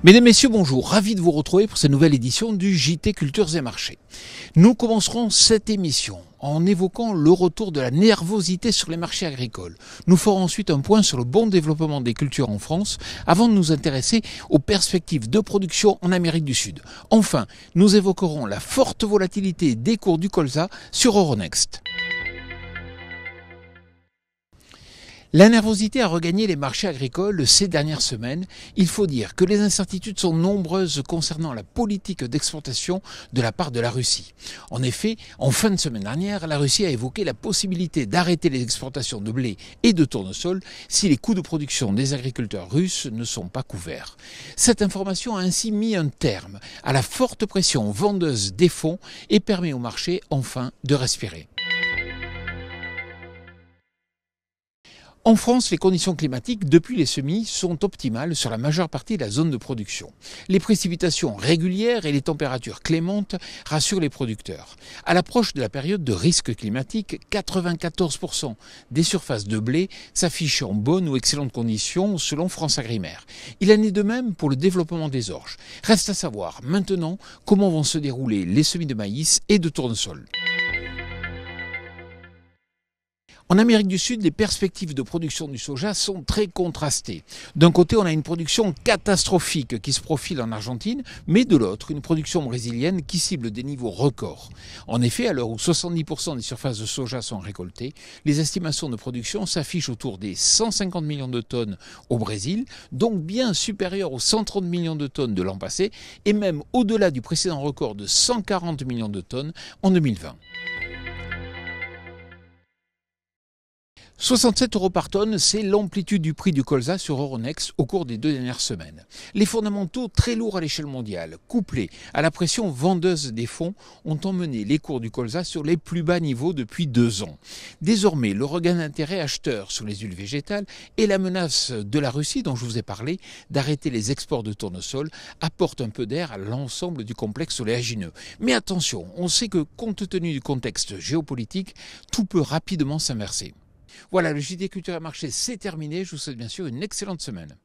Mesdames, Messieurs, bonjour. Ravi de vous retrouver pour cette nouvelle édition du JT Cultures et Marchés. Nous commencerons cette émission en évoquant le retour de la nervosité sur les marchés agricoles. Nous ferons ensuite un point sur le bon développement des cultures en France avant de nous intéresser aux perspectives de production en Amérique du Sud. Enfin, nous évoquerons la forte volatilité des cours du colza sur Euronext. La nervosité a regagné les marchés agricoles ces dernières semaines. Il faut dire que les incertitudes sont nombreuses concernant la politique d'exportation de la part de la Russie. En effet, en fin de semaine dernière, la Russie a évoqué la possibilité d'arrêter les exportations de blé et de tournesol si les coûts de production des agriculteurs russes ne sont pas couverts. Cette information a ainsi mis un terme à la forte pression vendeuse des fonds et permet au marché enfin de respirer. En France, les conditions climatiques depuis les semis sont optimales sur la majeure partie de la zone de production. Les précipitations régulières et les températures clémentes rassurent les producteurs. À l'approche de la période de risque climatique, 94% des surfaces de blé s'affichent en bonnes ou excellentes conditions selon France Agrimaire. Il en est de même pour le développement des orges. Reste à savoir maintenant comment vont se dérouler les semis de maïs et de tournesol. En Amérique du Sud, les perspectives de production du soja sont très contrastées. D'un côté, on a une production catastrophique qui se profile en Argentine, mais de l'autre, une production brésilienne qui cible des niveaux records. En effet, à l'heure où 70% des surfaces de soja sont récoltées, les estimations de production s'affichent autour des 150 millions de tonnes au Brésil, donc bien supérieures aux 130 millions de tonnes de l'an passé, et même au-delà du précédent record de 140 millions de tonnes en 2020. 67 € par tonne, c'est l'amplitude du prix du colza sur Euronext au cours des 2 dernières semaines. Les fondamentaux très lourds à l'échelle mondiale, couplés à la pression vendeuse des fonds, ont emmené les cours du colza sur les plus bas niveaux depuis 2 ans. Désormais, le regain d'intérêt acheteur sur les huiles végétales et la menace de la Russie, dont je vous ai parlé, d'arrêter les exports de tournesol, apportent un peu d'air à l'ensemble du complexe oléagineux. Mais attention, on sait que compte tenu du contexte géopolitique, tout peut rapidement s'inverser. Voilà, le JT Culture et Marché, c'est terminé. Je vous souhaite bien sûr une excellente semaine.